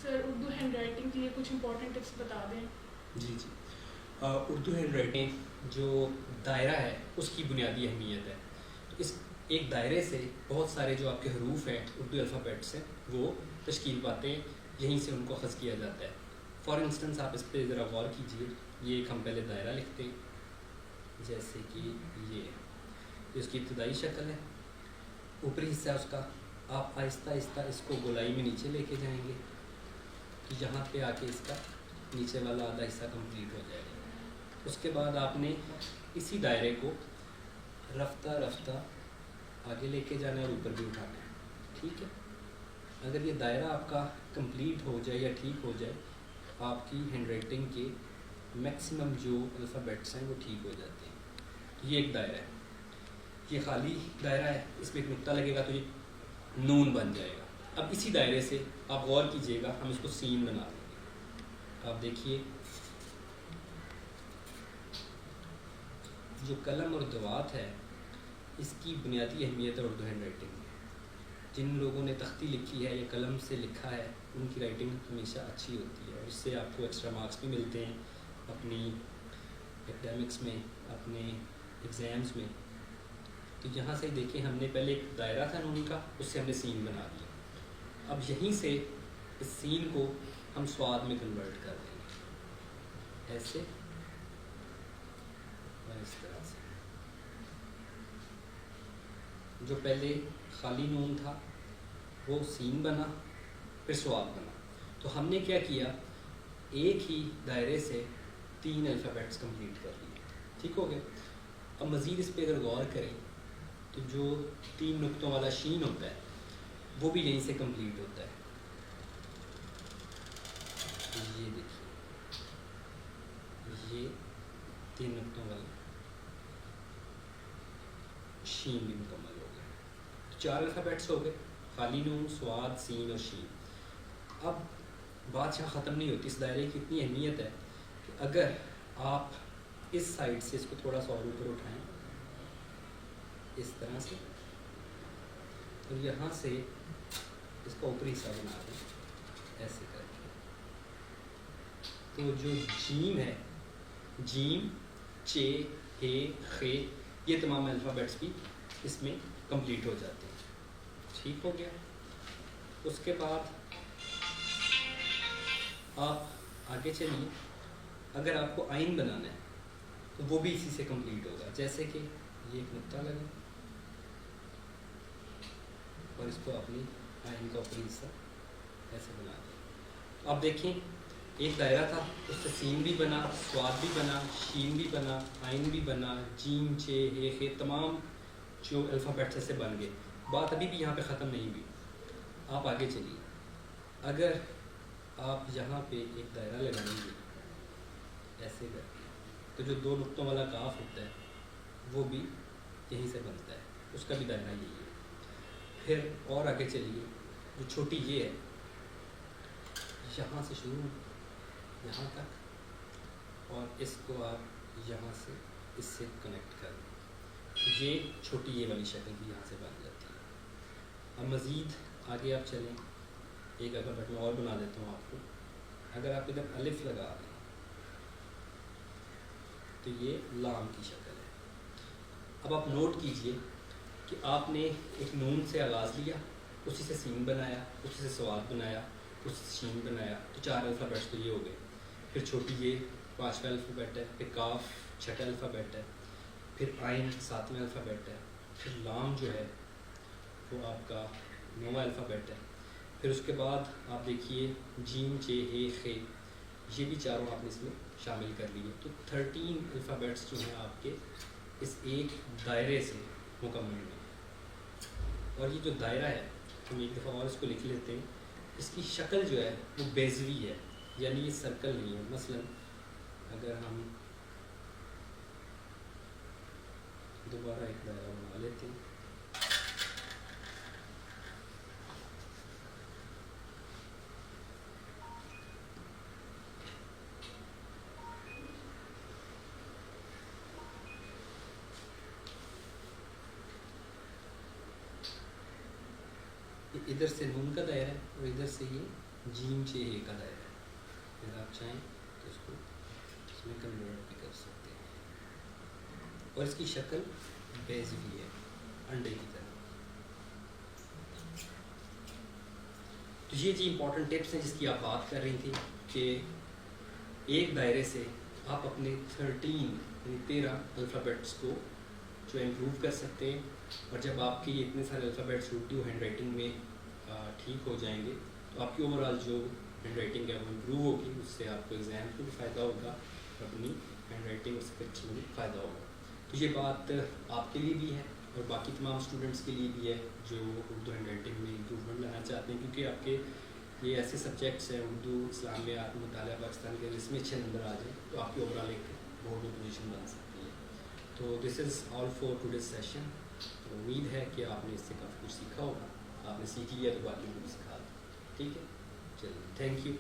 سر Urdu hand writing کے لیے کچھ امپورٹنٹ ٹپس بتا دیں. جی اردو ہینڈ رائٹنگ جو دائرہ ہے اس کی بنیادی اہمیت ہے. تو اس ایک دائرے سے بہت سارے جو آپ کے حروف ہیں اردو الفابیٹس ہیں وہ تشکیل پاتے ہیں, یہیں سے ان کو اخذ کیا جاتا ہے. فار انسٹنس آپ اس پہ ذرا غور کیجئے. یہ ایک ہم پہلے دائرہ لکھتے ہیں جیسے کہ یہ اس کی ابتدائی شکل ہے, اوپری حصہ ہے اس کا. آپ آہستہ آہستہ اس کو گولائی میں نیچے لے کے جائیں گے کہ یہاں پہ آ کے اس کا نیچے والا آدھا حصہ کمپلیٹ ہو جائے گا. اس کے بعد آپ نے اسی دائرے کو رفتہ رفتہ آگے لے کے جانا ہے اور اوپر بھی اٹھانا ہے. ٹھیک ہے, اگر یہ دائرہ آپ کا کمپلیٹ ہو جائے یا ٹھیک ہو جائے, آپ کی ہینڈ رائٹنگ کے میکسیمم جو الفابیٹس ہیں وہ ٹھیک ہو جاتے ہیں. یہ ایک دائرہ ہے, یہ خالی دائرہ ہے, اس پہ ایک نقطہ لگے گا تو یہ نون بن جائے گا. اب اسی دائرے سے آپ غور کیجئے گا, ہم اس کو سین بنا دیں گے. آپ دیکھیے جو قلم اور دوات ہے اس کی بنیادی اہمیت ہے اردو ہینڈ رائٹنگ میں. جن لوگوں نے تختی لکھی ہے یا قلم سے لکھا ہے ان کی رائٹنگ ہمیشہ اچھی ہوتی ہے, اور اس سے آپ کو ایکسٹرا مارکس بھی ملتے ہیں اپنی اکیڈمکس میں, اپنے ایگزامس میں. تو یہاں سے دیکھیں, ہم نے پہلے ایک دائرہ تھا نون کا, اس سے ہم نے سین بنا دیا. اب یہیں سے اس سین کو ہم سواد میں کنورٹ کر دیں گے ایسے اور اس طرح سے. جو پہلے خالی نون تھا وہ سین بنا, پھر سواد بنا. تو ہم نے کیا کیا, ایک ہی دائرے سے 3 الفابیٹس کمپلیٹ کر لیے. ٹھیک ہو گیا. اب مزید اس پہ اگر غور کریں تو جو 3 نقطوں والا شین ہوتا ہے وہ بھی یہیں سے کمپلیٹ ہوتا ہے. یہ دیکھیے, یہ 3 نقطوں والا شین بھی مکمل ہو گیا. 4 الفابیٹس ہو گئے, خالی نون, سواد, سین اور شین. اب بات یہاں ختم نہیں ہوتی. اس دائرے کی اتنی اہمیت ہے کہ اگر آپ اس سائڈ سے اس کو تھوڑا سا اور اوپر اٹھائیں اس طرح سے, اور یہاں سے اس کا اوپری حصہ بنا دیں ایسے کر کے, تو جو جیم ہے, جیم, چے, ہے, خے, یہ تمام الفابیٹس بھی اس میں کمپلیٹ ہو جاتے ہیں. ٹھیک ہو گیا. اس کے بعد آپ آگے چلیے. اگر آپ کو آئین بنانا ہے تو وہ بھی اسی سے کمپلیٹ ہوگا. جیسے کہ یہ ایک نقطہ لگا اور اس کو اپنی آئین کا اوپری حصہ ایسے بنا دیں. آپ دیکھیں ایک دائرہ تھا, اس سے سین بھی بنا, سواد بھی بنا, شین بھی بنا, آئین بھی بنا, جیم, چے, ہے, خے, تمام جو الفابیٹس سے بن گئے. بات ابھی بھی یہاں پہ ختم نہیں ہوئی. آپ آگے چلیے. اگر آپ یہاں پہ ایک دائرہ لگائیں گے ایسے کر کے, تو جو 2 نقطوں والا کاف ہوتا ہے وہ بھی یہیں سے بنتا ہے, اس کا بھی دائرہ یہی ہے. پھر اور آگے چلیے. جو چھوٹی یہ ہے, یہاں سے شروع یہاں تک, اور اس کو آپ یہاں سے اس سے کنیکٹ کر دیں. یہ چھوٹی یہ والی شکل بھی یہاں سے بن جاتی ہے. اب مزید آگے آپ چلیں, ایک الفابیٹ میں اور بنا دیتا ہوں آپ کو. اگر آپ ادھر الف لگا دیں تو یہ لام کی شکل ہے. اب آپ نوٹ کیجئے کہ آپ نے ایک نون سے آغاز لیا, اسی سے سین بنایا, اسی سے سواد بنایا, اسی سے شین بنایا, تو 4 الفابیٹس تو یہ ہو گئے. پھر چھوٹی یہ 5واں الفابیٹ ہے, پھر کاف 6واں الفابیٹ ہے, پھر آئین 7واں الفابیٹ ہے, پھر لام جو ہے وہ آپ کا 9واں الفابیٹ ہے. پھر اس کے بعد آپ دیکھیے جیم, چے, ہے, خے, یہ بھی چاروں آپ نے اس میں شامل کر لیے. تو 13 الفابیٹس جو ہیں آپ کے اس ایک دائرے سے مکمل ہوئے. اور یہ جو دائرہ ہے ہم ایک دفعہ اور اس کو لکھ لیتے ہیں. اس کی شکل جو ہے وہ بیضوی ہے, یعنی یہ سرکل نہیں ہے. مثلا اگر ہم دوبارہ ایک دائرہ بنا لیتے ہیں, ادھر سے نون کا دائرہ ہے اور ادھر سے یہ جیم سے اے کا دائرہ ہے. اگر آپ چاہیں تو اس کو اس میں کنورٹ بھی کر سکتے ہیں, اور اس کی شکل بیزلی ہے انڈے کی طرح. تو یہ جی امپورٹنٹ ٹپس ہیں جس کی آپ بات کر رہی تھی کہ ایک دائرے سے آپ اپنے 13 الفابیٹس کو جو امپروو کر سکتے ہیں, اور جب آپ کے اتنے سارے الفابیٹس اردو ہینڈ رائٹنگ میں ٹھیک ہو جائیں گے تو آپ کی اوور آل جو ہینڈ رائٹنگ ہے وہ امپروو ہوگی. اس سے آپ کو ایگزام کو بھی فائدہ ہوگا, اپنی ہینڈ رائٹنگ اس سے اچھی میں بھی فائدہ ہوگا. تو یہ بات آپ کے لیے بھی ہے اور باقی تمام اسٹوڈنٹس کے لیے بھی ہے جو اردو ہینڈ رائٹنگ میں امپروومنٹ لانا چاہتے ہیں, کیونکہ آپ کے یہ ایسے سبجیکٹس ہیں اردو, اسلامیات, مطالعہ پاکستان کے, اس میں اچھے نمبر آ جائیں تو آپ کی اوور آل ایک بورڈ میں پوزیشن بن سکتی ہے. تو دس از آل فار ٹوڈیز سیشن. امید ہے کہ آپ نے اس سے کافی کچھ سیکھا ہوگا. آپ نے سیکھ لیا تو باقی کو بھی سکھا دیں. ٹھیک ہے, چلیے, تھینک یو.